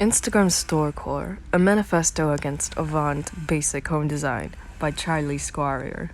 Instagram Storecore, a manifesto against avant basic home design by Squire.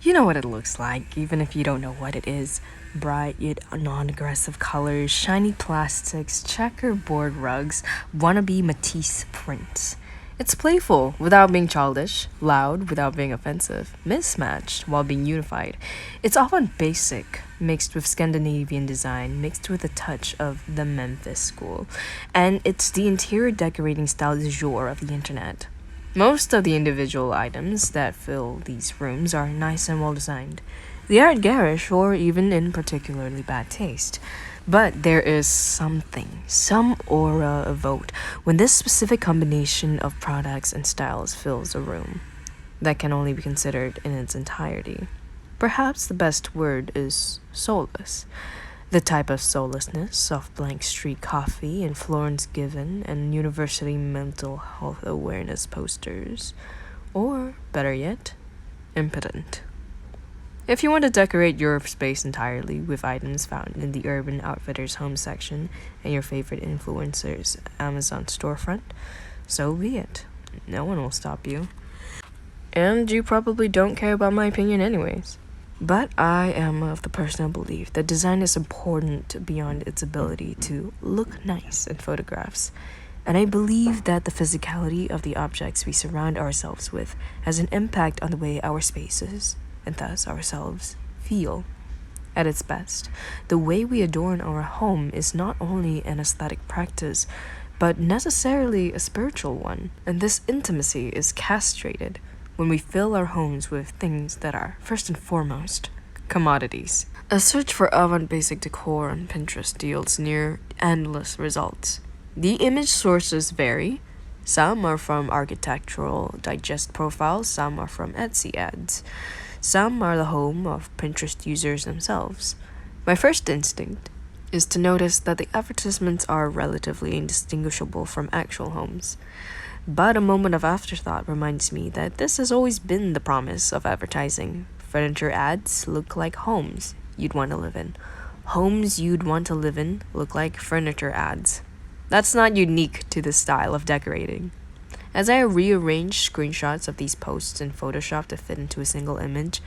You know what it looks like, even if you don't know what it is. Bright yet non-aggressive colors, shiny plastics, checkerboard rugs, wannabe Matisse prints. It's playful without being childish, loud without being offensive, mismatched while being unified. It's often basic, mixed with Scandinavian design, mixed with a touch of the Memphis school. And it's the interior decorating style du jour of the internet. Most of the individual items that fill these rooms are nice and well designed. They aren't garish or even in particularly bad taste. But there is something, some aura evoked when this specific combination of products and styles fills a room that can only be considered in its entirety. Perhaps the best word is soulless. The type of soullessness of Blank Street Coffee and Florence Given and University Mental Health Awareness posters. Or, better yet, impotent. If you want to decorate your space entirely with items found in the Urban Outfitters home section and your favorite influencer's Amazon storefront, so be it. No one will stop you. And you probably don't care about my opinion anyways. But I am of the personal belief that design is important beyond its ability to look nice in photographs. And I believe that the physicality of the objects we surround ourselves with has an impact on the way our spaces, and thus ourselves, feel. At its best, the way we adorn our home is not only an aesthetic practice, but necessarily a spiritual one, and this intimacy is castrated when we fill our homes with things that are, first and foremost, commodities. A search for avant-basic decor on Pinterest yields near endless results. The image sources vary. Some are from architectural digest profiles, some are from Etsy ads. Some are the home of Pinterest users themselves. My first instinct is to notice that the advertisements are relatively indistinguishable from actual homes. But a moment of afterthought reminds me that this has always been the promise of advertising. Furniture ads look like homes you'd want to live in. Homes you'd want to live in look like furniture ads. That's not unique to this style of decorating. As I rearrange screenshots of these posts in Photoshop to fit into a single image,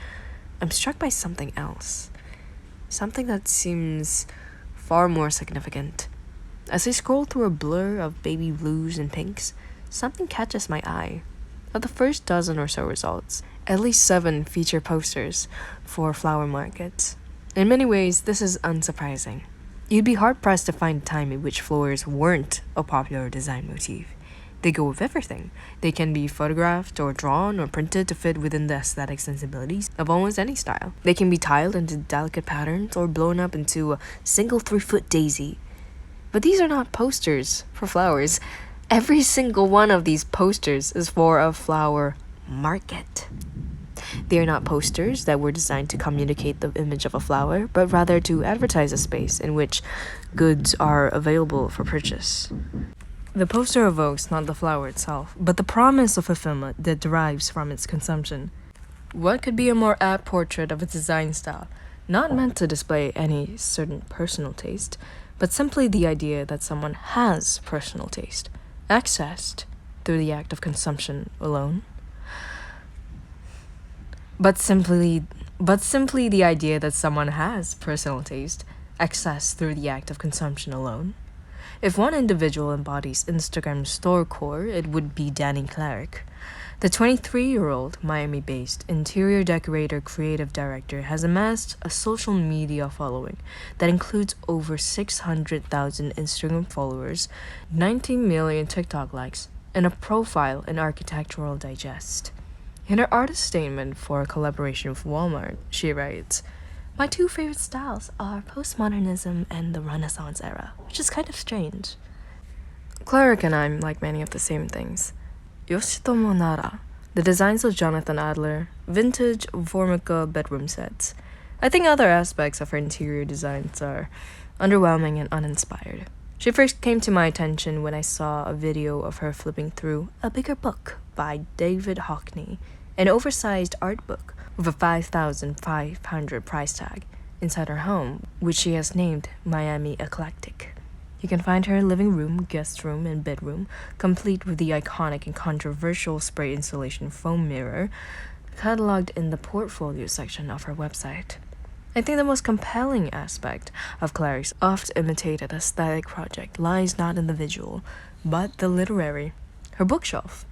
I'm struck by something else. Something that seems far more significant. As I scroll through a blur of baby blues and pinks, something catches my eye. Of the first dozen or so results, at least 7 feature posters for flower markets. In many ways, this is unsurprising. You'd be hard-pressed to find a time in which flowers weren't a popular design motif. They go with everything. They can be photographed or drawn or printed to fit within the aesthetic sensibilities of almost any style. They can be tiled into delicate patterns or blown up into a single 3-foot daisy. But these are not posters for flowers. Every single one of these posters is for a flower market. They are not posters that were designed to communicate the image of a flower, but rather to advertise a space in which goods are available for purchase. The poster evokes not the flower itself, but the promise of fulfillment that derives from its consumption. What could be a more apt portrait of a design style, not meant to display any certain personal taste, but simply the idea that someone has personal taste, accessed through the act of consumption alone? But simply the idea that someone has personal taste, accessed through the act of consumption alone? If one individual embodies Instagram Storecore, it would be Danny Clark. The 23-year-old Miami-based interior decorator creative director has amassed a social media following that includes over 600,000 Instagram followers, 19 million TikTok likes, and a profile in Architectural Digest. In her artist statement for a collaboration with Walmart, she writes, "My 2 favorite styles are postmodernism and the Renaissance era," which is kind of strange. Clark and I like many of the same things. Yoshitomo Nara, the designs of Jonathan Adler, vintage Formica bedroom sets. I think other aspects of her interior designs are underwhelming and uninspired. She first came to my attention when I saw a video of her flipping through A Bigger Book by David Hockney, an oversized art book with a $5,500 price tag inside her home, which she has named Miami Eclectic. You can find her living room, guest room, and bedroom, complete with the iconic and controversial spray insulation foam mirror, cataloged in the portfolio section of her website. I think the most compelling aspect of Clary's oft-imitated aesthetic project lies not in the visual, but the literary. Her bookshelf.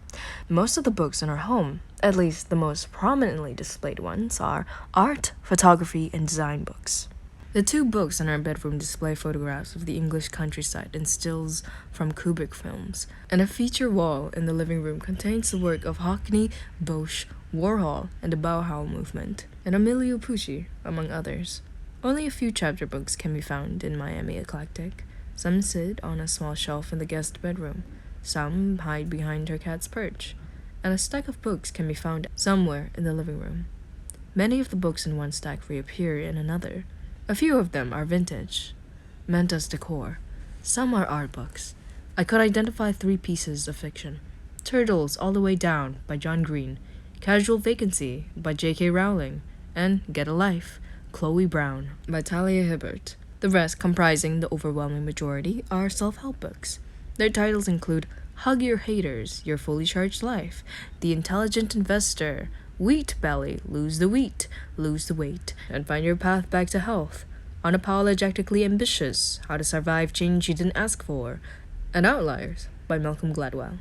Most of the books in her home, at least the most prominently displayed ones, are art, photography, and design books. The two books in her bedroom display photographs of the English countryside and stills from Kubrick films, and a feature wall in the living room contains the work of Hockney, Bosch, Warhol, and the Bauhaus movement, and Emilio Pucci, among others. Only a few chapter books can be found in Miami Eclectic. Some sit on a small shelf in the guest bedroom. Some hide behind her cat's perch, and a stack of books can be found somewhere in the living room. Many of the books in one stack reappear in another. A few of them are vintage, meant as decor. Some are art books. I could identify 3 pieces of fiction. Turtles All the Way Down by John Green, Casual Vacancy by J.K. Rowling, and Get a Life, Chloe Brown by Talia Hibbert. The rest, comprising the overwhelming majority, are self-help books. Their titles include Hug Your Haters, Your Fully Charged Life, The Intelligent Investor, Wheat Belly, Lose the Wheat, Lose the Weight, and Find Your Path Back to Health, Unapologetically Ambitious, How to Survive Change You Didn't Ask For, and Outliers by Malcolm Gladwell.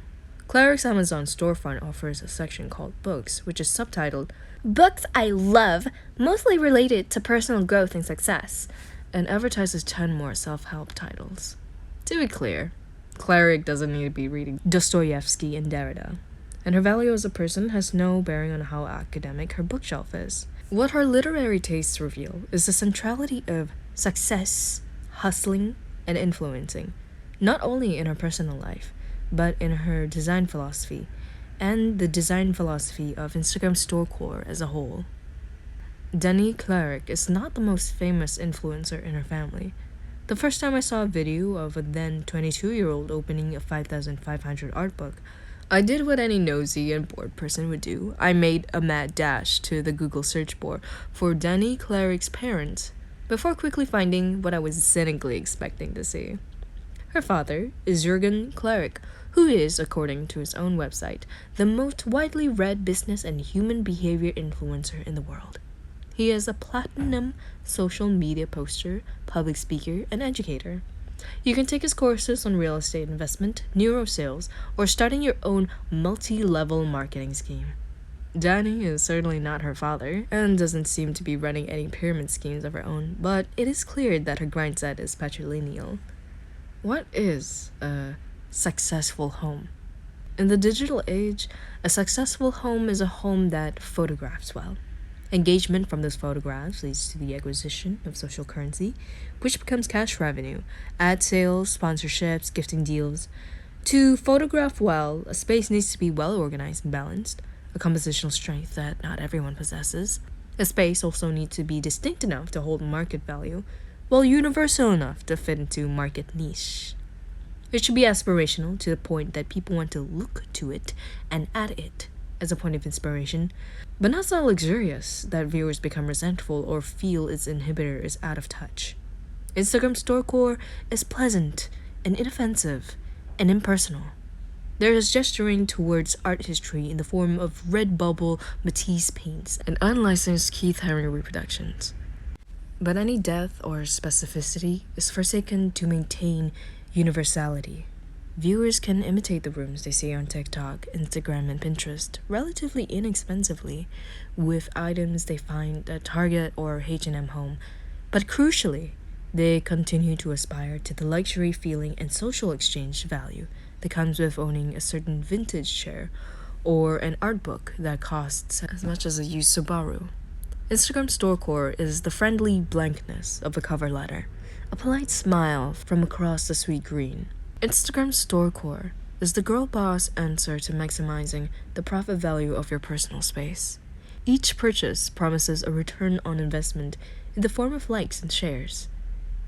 Clary's Amazon storefront offers a section called Books, which is subtitled Books I Love, mostly related to personal growth and success, and advertises 10 more self-help titles. To be clear, Clary doesn't need to be reading Dostoevsky and Derrida, and her value as a person has no bearing on how academic her bookshelf is. What her literary tastes reveal is the centrality of success, hustling, and influencing, not only in her personal life, but in her design philosophy, and the design philosophy of Instagram Storecore as a whole. Dani Cleric is not the most famous influencer in her family. The first time I saw a video of a then 22-year-old opening a 5,500 art book, I did what any nosy and bored person would do. I made a mad dash to the Google search bar for Dani Cleric's parents, before quickly finding what I was cynically expecting to see. Her father is Jürgen Cleric, who is, according to his own website, the most widely read business and human behavior influencer in the world. He is a platinum social media poster, public speaker, and educator. You can take his courses on real estate investment, neurosales, or starting your own multi-level marketing scheme. Dani is certainly not her father, and doesn't seem to be running any pyramid schemes of her own, but it is clear that her grindset is patrilineal. What is a successful home? In the digital age, a successful home is a home that photographs well. Engagement from those photographs leads to the acquisition of social currency, which becomes cash revenue, ad sales, sponsorships, gifting deals. To photograph well, a space needs to be well organized and balanced, a compositional strength that not everyone possesses. A space also needs to be distinct enough to hold market value, while universal enough to fit into market niche. It should be aspirational to the point that people want to look to it and at it as a point of inspiration, but not so luxurious that viewers become resentful or feel its inhibitor is out of touch. Instagram Storecore is pleasant and inoffensive and impersonal. There is gesturing towards art history in the form of Redbubble Matisse paints and unlicensed Keith Haring reproductions. But any depth or specificity is forsaken to maintain universality. Viewers can imitate the rooms they see on TikTok, Instagram, and Pinterest relatively inexpensively with items they find at Target or H&M Home, but crucially, they continue to aspire to the luxury feeling and social exchange value that comes with owning a certain vintage chair or an art book that costs as much as a used Subaru. Instagram Storecore is the friendly blankness of a cover letter, a polite smile from across the sweet green. Instagram Storecore is the girl boss answer to maximizing the profit value of your personal space. Each purchase promises a return on investment in the form of likes and shares.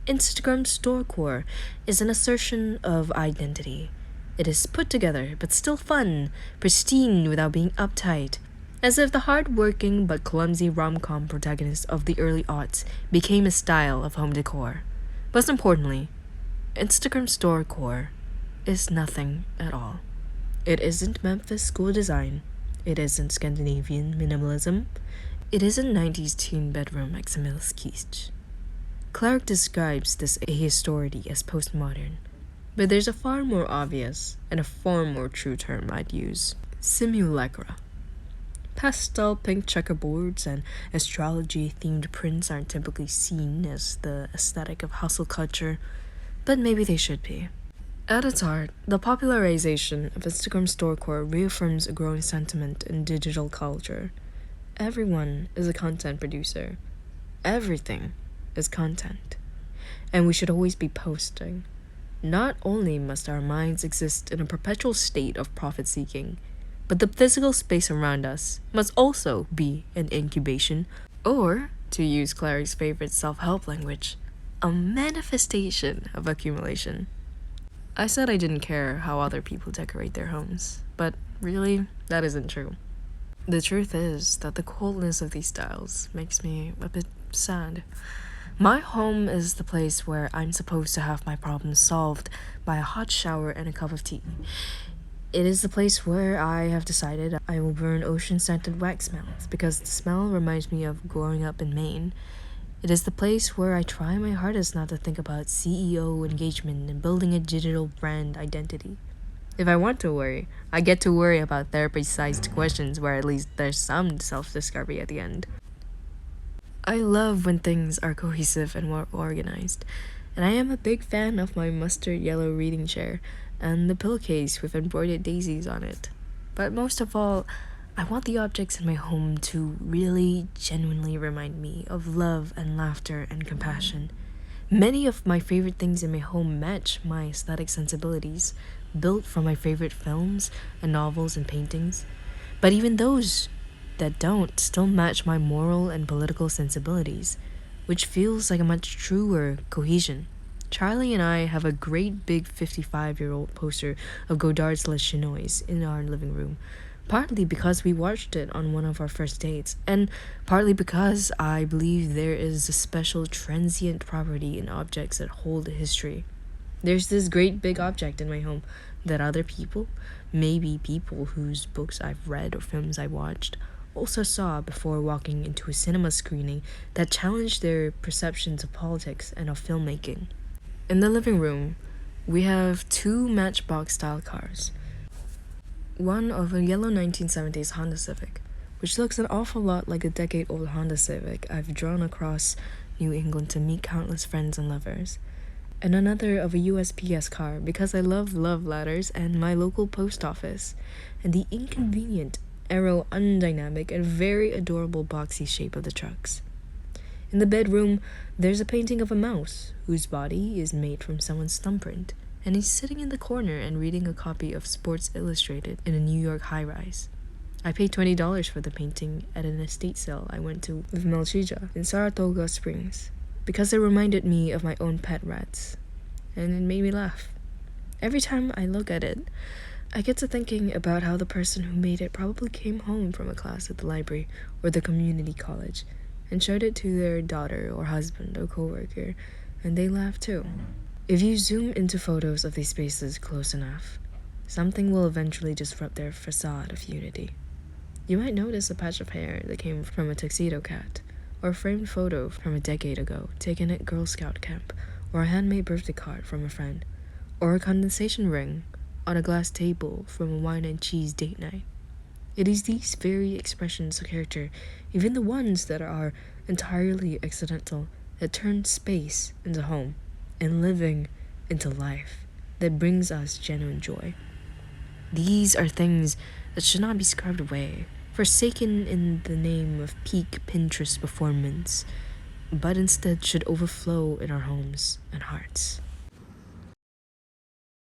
Instagram Storecore is an assertion of identity. It is put together but still fun, pristine without being uptight, as if the hard-working but clumsy rom-com protagonist of the early aughts became a style of home decor. Most importantly, Instagram store core is nothing at all. It isn't Memphis school design. It isn't Scandinavian minimalism. It isn't 90s teen bedroom maximalist kitsch. Clark describes this ahistority as postmodern, but there's a far more obvious and a far more true term I'd use: simulacra. Pastel pink checkerboards and astrology-themed prints aren't typically seen as the aesthetic of hustle culture, but maybe they should be. At its heart, the popularization of Instagram storecore reaffirms a growing sentiment in digital culture. Everyone is a content producer. Everything is content. And we should always be posting. Not only must our minds exist in a perpetual state of profit-seeking, but the physical space around us must also be an incubation, or, to use Clary's favorite self-help language, a manifestation of accumulation. I said I didn't care how other people decorate their homes, but really, that isn't true. The truth is that the coldness of these styles makes me a bit sad. My home is the place where I'm supposed to have my problems solved by a hot shower and a cup of tea. It is the place where I have decided I will burn ocean-scented wax melts because the smell reminds me of growing up in Maine. It is the place where I try my hardest not to think about CEO engagement and building a digital brand identity. If I want to worry, I get to worry about therapy-sized questions where at least there's some self-discovery at the end. I love when things are cohesive and well organized, and I am a big fan of my mustard yellow reading chair and the pillowcase with embroidered daisies on it. But most of all, I want the objects in my home to really genuinely remind me of love and laughter and compassion. Many of my favorite things in my home match my aesthetic sensibilities, built from my favorite films and novels and paintings. But even those that don't still match my moral and political sensibilities, which feels like a much truer cohesion. Charlie and I have a great big 55-year-old poster of Godard's Les Chinois in our living room, partly because we watched it on one of our first dates, and partly because I believe there is a special transient property in objects that hold history. There's this great big object in my home that other people, maybe people whose books I've read or films I watched, also saw before walking into a cinema screening that challenged their perceptions of politics and of filmmaking. In the living room, we have two Matchbox-style cars. One of a yellow 1970s Honda Civic, which looks an awful lot like a decade-old Honda Civic I've drawn across New England to meet countless friends and lovers. And another of a USPS car because I love love ladders and my local post office, and the inconvenient, aero-undynamic, and very adorable boxy shape of the trucks. In the bedroom, there's a painting of a mouse whose body is made from someone's thumbprint, and he's sitting in the corner and reading a copy of Sports Illustrated in a New York high-rise. I paid $20 for the painting at an estate sale I went to with Melchija in Saratoga Springs because it reminded me of my own pet rats, and it made me laugh. Every time I look at it, I get to thinking about how the person who made it probably came home from a class at the library or the community college and showed it to their daughter or husband or coworker, and they laughed too. If you zoom into photos of these spaces close enough, something will eventually disrupt their facade of unity. You might notice a patch of hair that came from a tuxedo cat, or a framed photo from a decade ago taken at Girl Scout camp, or a handmade birthday card from a friend, or a condensation ring on a glass table from a wine and cheese date night. It is these very expressions of character, even the ones that are entirely accidental, that turn space into home and living into life, that brings us genuine joy. These are things that should not be scrubbed away, forsaken in the name of peak Pinterest performance, but instead should overflow in our homes and hearts.